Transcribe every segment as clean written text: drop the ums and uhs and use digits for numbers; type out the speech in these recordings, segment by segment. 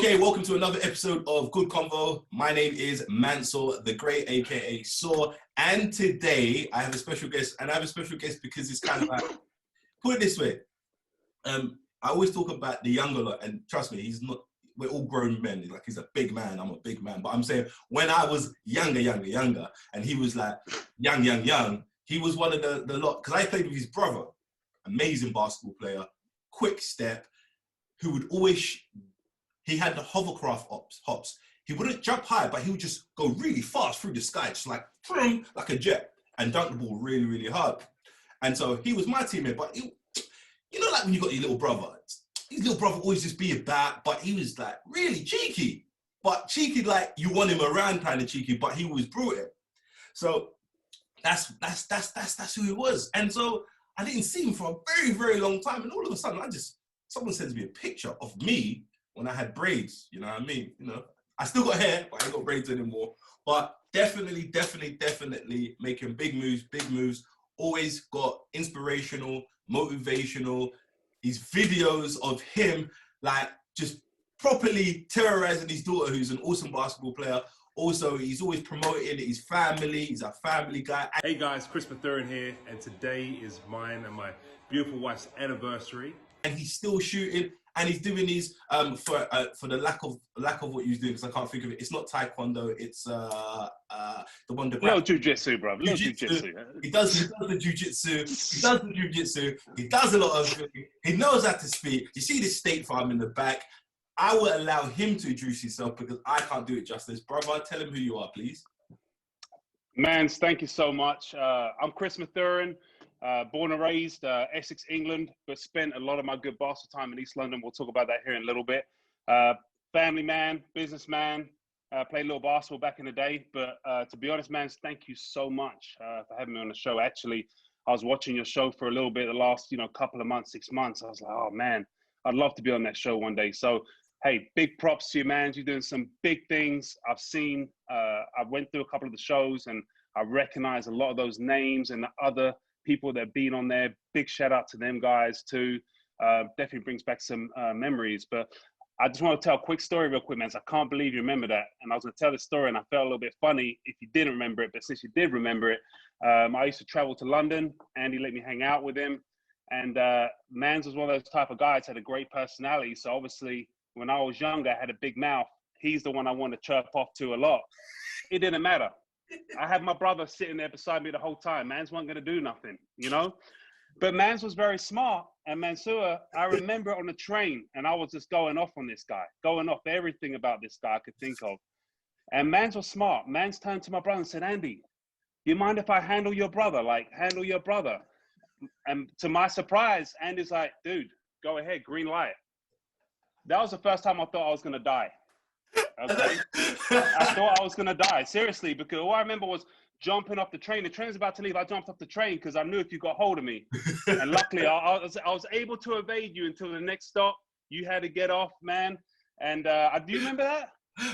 Okay, welcome to another episode of Good Convo. My name is Mansour the Great, aka Saw, and today I have a special guest, and I have a special guest because it's kind of like, put it this way, I always talk about the younger lot, and trust me, he's not, we're all grown men, like he's a big man, I'm a big man, but I'm saying when I was younger, and he was like young, he was one of the lot, because I played with his brother, amazing basketball player, quick step, who would always, he had the hovercraft hops. He wouldn't jump high, but he would just go really fast through the sky, just like a jet, and dunk the ball really, really hard. And so he was my teammate, but he, you know, like when you got your little brother, his little brother always just be about, but he was like really cheeky, but cheeky like you want him around kind of cheeky, but he was brutal. So that's who he was. And so I didn't see him for a very, very long time. And all of a sudden, someone sends me a picture of me when I had braids, you know what I mean? You know, I still got hair, but I ain't got braids anymore. But definitely making big moves. Always got inspirational, motivational. These videos of him, like, just properly terrorizing his daughter, who's an awesome basketball player. Also, he's always promoting his family. He's a family guy. Hey guys, Chris Mathurin here, and today is mine and my beautiful wife's anniversary. And he's still shooting, and he's doing these for the lack of what he was doing, because I can't think of it. It's not taekwondo. It's the one that little jujitsu, bro. Little jujitsu. He does the jujitsu. He does a lot of. He knows how to speak. You see this State Farm in the back. I will allow him to introduce himself because I can't do it justice. Brother, tell him who you are, please. Mans, thank you so much. I'm Chris Mathurin. Born and raised Essex, England, but spent a lot of my good basketball time in East London. We'll talk about that here in a little bit. Family man, businessman, played a little basketball back in the day. But to be honest, man, thank you so much for having me on the show. Actually, I was watching your show for a little bit the last, couple of months, 6 months. I was like, oh man, I'd love to be on that show one day. So, hey, big props to you, man. You're doing some big things. I've seen, I went through a couple of the shows and I recognize a lot of those names and the other people that have been on there. Big shout out to them guys too. Definitely brings back some memories. But I just want to tell a quick story real quick, man. So I can't believe you remember that. And I was going to tell the story and I felt a little bit funny if you didn't remember it. But since you did remember it, I used to travel to London. Andy let me hang out with him. And Mans was one of those type of guys, had a great personality. So obviously, when I was younger, I had a big mouth. He's the one I wanted to chirp off to a lot. It didn't matter. I had my brother sitting there beside me the whole time. Mans wasn't going to do nothing, But Mans was very smart. And Mansour, I remember on the train, and I was just going off on this guy, going off everything about this guy I could think of. And Mans was smart. Mans turned to my brother and said, Andy, you mind if I handle your brother? Like, handle your brother. And to my surprise, Andy's like, dude, go ahead, green light. That was the first time I thought I was going to die. Okay? I thought I was going to die, seriously, because all I remember was jumping off the train. The train was about to leave. I jumped off the train because I knew if you got hold of me. And luckily, I was able to evade you until the next stop. You had to get off, man. And do you remember that?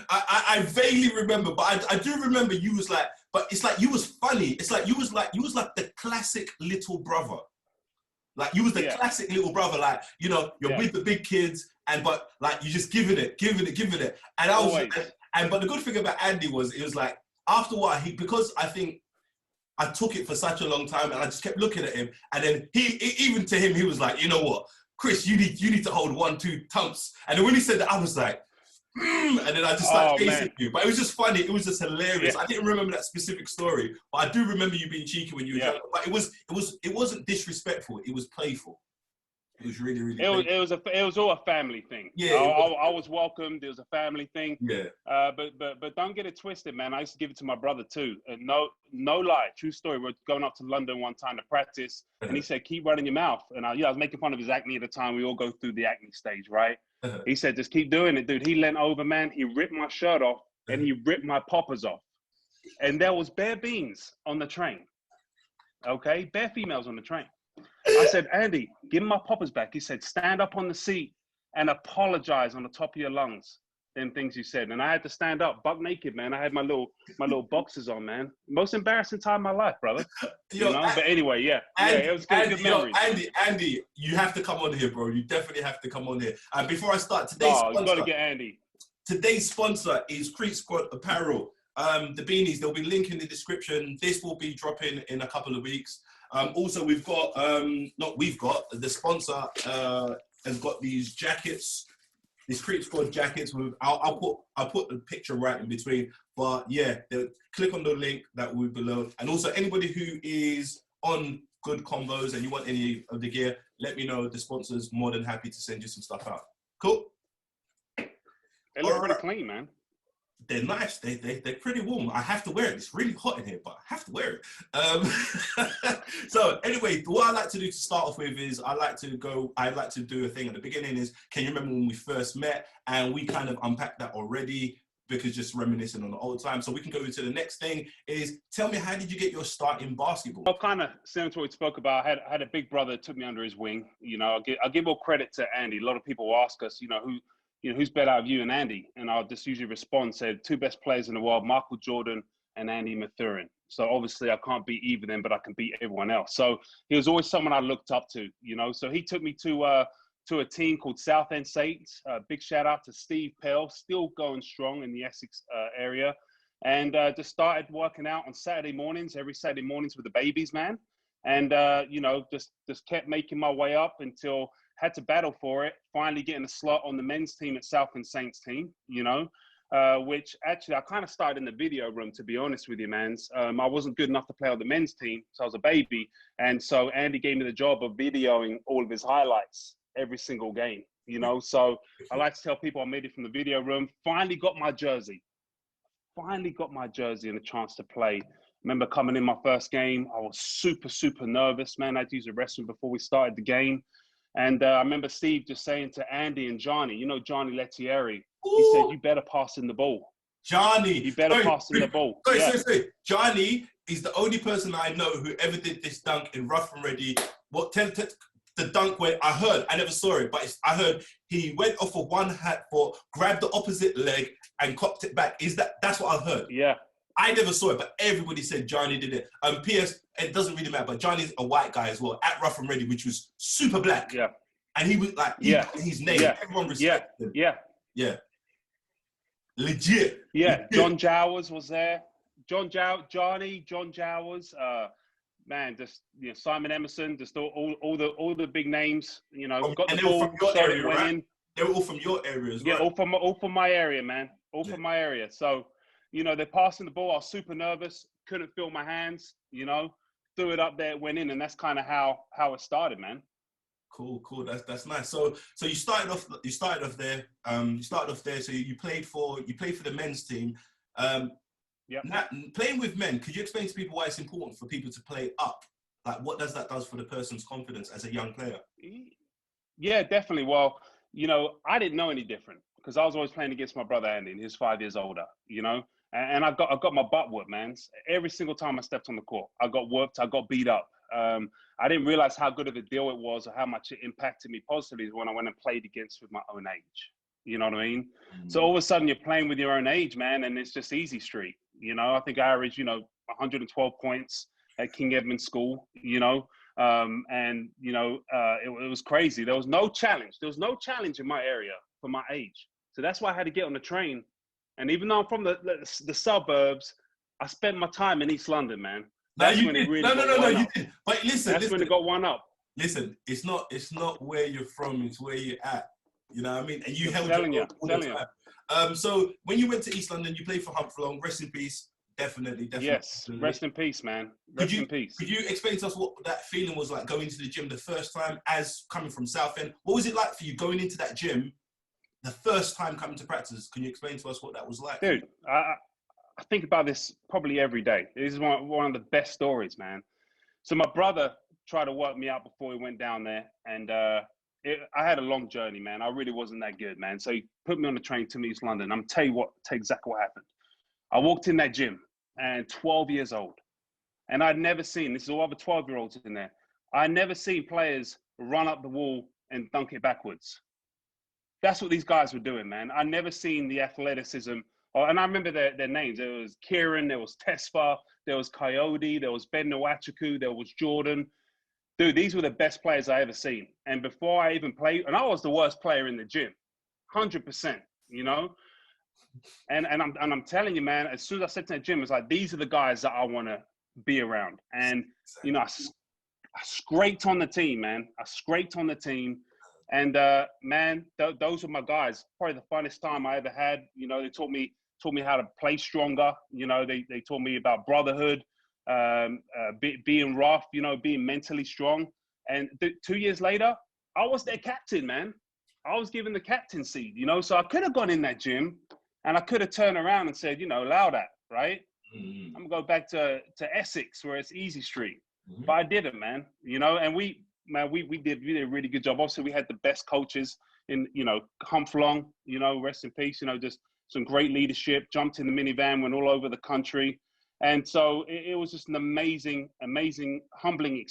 I vaguely remember, but I do remember you was like, but it's like you was funny. It's like you was like the classic little brother. Like you was the classic little brother, like, you're with the big kids, but like you just giving it. And I was, but the good thing about Andy was, it was like, after a while, because I think I took it for such a long time and I just kept looking at him. And then even to him, he was like, you know what, Chris, you need to hold 1-2 tumps. And then when he said that, I was like, and then I just started chasing you. But it was just funny. It was just hilarious. I didn't remember that specific story, but I do remember you being cheeky when you were young. But it wasn't disrespectful. It was playful. It was really, really. It was all a family thing. Yeah, I was welcomed. It was a family thing. Yeah. But don't get it twisted, man. I used to give it to my brother too. No lie, true story. We're going up to London one time to practice, and he said, "Keep running your mouth." And I was making fun of his acne at the time. We all go through the acne stage, right? He said, "Just keep doing it, dude." He leant over, man. He ripped my shirt off, and he ripped my poppers off, and there was bare beans on the train. Okay, bare females on the train. I said, Andy, give him my poppers back. He said, stand up on the seat and apologize on the top of your lungs. Them things you said. And I had to stand up, buck naked, man. I had my little boxers on, man. Most embarrassing time of my life, brother. But anyway, it was good memories. Andy, you have to come on here, bro. You definitely have to come on here. And before I start today's you got to get Andy. today's sponsor is Creek Squad Apparel. The beanies, they'll be linked in the description. This will be dropping in a couple of weeks. Also, we've got, the sponsor has got these jackets, these Creep Squad jackets. I'll put the picture right in between. But yeah, click on the link that will be below. And also, anybody who is on Good Combos and you want any of the gear, let me know. The sponsor's more than happy to send you some stuff out. Cool? They look pretty clean, man. They're nice. They're pretty warm. I have to wear it. It's really hot in here, but I have to wear it. So anyway, what I like to do to start off with is I'd like to do a thing at the beginning is, can you remember when we first met? And we kind of unpacked that already because just reminiscing on the old time. So we can go into the next thing is, tell me, how did you get your start in basketball? Well, kind of similar to what we spoke about. I had a big brother that took me under his wing. You know, I'll give all credit to Andy. A lot of people ask us, who's better out of you and Andy? And I'll just usually respond, say, two best players in the world, Michael Jordan and Andy Mathurin. So obviously I can't beat either of them, but I can beat everyone else. So he was always someone I looked up to, So he took me to a team called Southend Saints. Big shout out to Steve Pell, still going strong in the Essex area. And just started working out on Saturday mornings, every Saturday mornings with the babies, man. And, just kept making my way up until had to battle for it, finally getting a slot on the men's team at Southend Saints team, which actually I kind of started in the video room, to be honest with you, mans. I wasn't good enough to play on the men's team, so I was a baby. And so Andy gave me the job of videoing all of his highlights every single game, So I like to tell people I made it from the video room, finally got my jersey and a chance to play. Remember coming in my first game, I was super, super nervous, man. I had to use the restroom before we started the game. And I remember Steve just saying to Andy and Johnny, Johnny Lettieri, he said, you better pass in the ball. Johnny. You better pass in the ball. Sorry. Johnny is the only person I know who ever did this dunk in rough and ready. The dunk where I never saw it, but I heard he went off of one hat for, grabbed the opposite leg and cocked it back. That's what I heard? Yeah. I never saw it, but everybody said Johnny did it. P.S. It doesn't really matter, but Johnny's a white guy as well, at Rough and Ready, which was super black. Yeah. And he was like, his name, everyone respected him. Yeah. Legit. Yeah. John Jowers was there. John Jowers, man, just Simon Emerson, just all the big names, got the ball, from your area, went right? in. They were all from your area as well. Yeah, all from my area, man. From my area. So, they're passing the ball. I was super nervous, couldn't feel my hands, threw it up there, it went in, and that's kind of how it started, man. Cool. That's nice. So you started off there. So you played for the men's team. Now, playing with men, could you explain to people why it's important for people to play up? Like, what does that do for the person's confidence as a young player? Yeah, definitely. Well, I didn't know any different because I was always playing against my brother Andy, and he's 5 years older, and I got my butt whooped, man. Every single time I stepped on the court, I got whooped, I got beat up. I didn't realize how good of a deal it was or how much it impacted me positively when I went and played against with my own age. You know what I mean? Mm-hmm. So all of a sudden you're playing with your own age, man, and it's just easy street. I think I averaged, 112 points at King Edmund School, it was crazy. There was no challenge. There was no challenge in my area for my age. So that's why I had to get on the train. And even though I'm from the suburbs, I spent my time in East London, man. That's when it really you did. But listen, when it got one up. Listen, it's not where you're from, it's where you're at. You know what I mean? And you held your all the time. So when you went to East London, you played for Humphrey. Rest in peace. Definitely. Yes, rest in peace, man. Rest in peace. Could you explain to us what that feeling was like going to the gym the first time as coming from Southend? What was it like for you going into that gym the first time coming to practice? Can you explain to us what that was like? Dude, I think about this probably every day. This is one of the best stories, man. So my brother tried to work me out before he went down there, and I had a long journey, man. I really wasn't that good, man. So he put me on the train to East London. I'm tell you exactly what happened. I walked in that gym, and 12 years old, and I'd never seen, this is all other 12-year-olds in there, I'd never seen players run up the wall and dunk it backwards. That's what these guys were doing, man. I'd never seen the athleticism. And I remember their names. There was Kieran, there was Tesfa, there was Coyote, there was Ben Nwachuku, there was Jordan. Dude, these were the best players I ever seen. And before I even played, and I was the worst player in the gym, 100%, And I'm telling you, man, as soon as I stepped in the gym, it's like, these are the guys that I want to be around. And, you know, I scraped on the team, man. I scraped on the team. And, man, those were my guys. Probably the funnest time I ever had. You know, they taught me how to play stronger. You know, they taught me about brotherhood, being rough, you know, being mentally strong. And 2 years later, I was their captain, man. I was given the captain seat, you know, so I could have gone in that gym and I could have turned around and said, you know, allow that, right? Mm-hmm. I'm gonna go back to Essex where it's easy street. Mm-hmm. But I didn't, man, you know, and we did a really good job. Obviously, we had the best coaches in, you know, Humflong, you know, rest in peace, you know, just some great leadership, jumped in the minivan, went all over the country. And so it was just an amazing, humbling experience.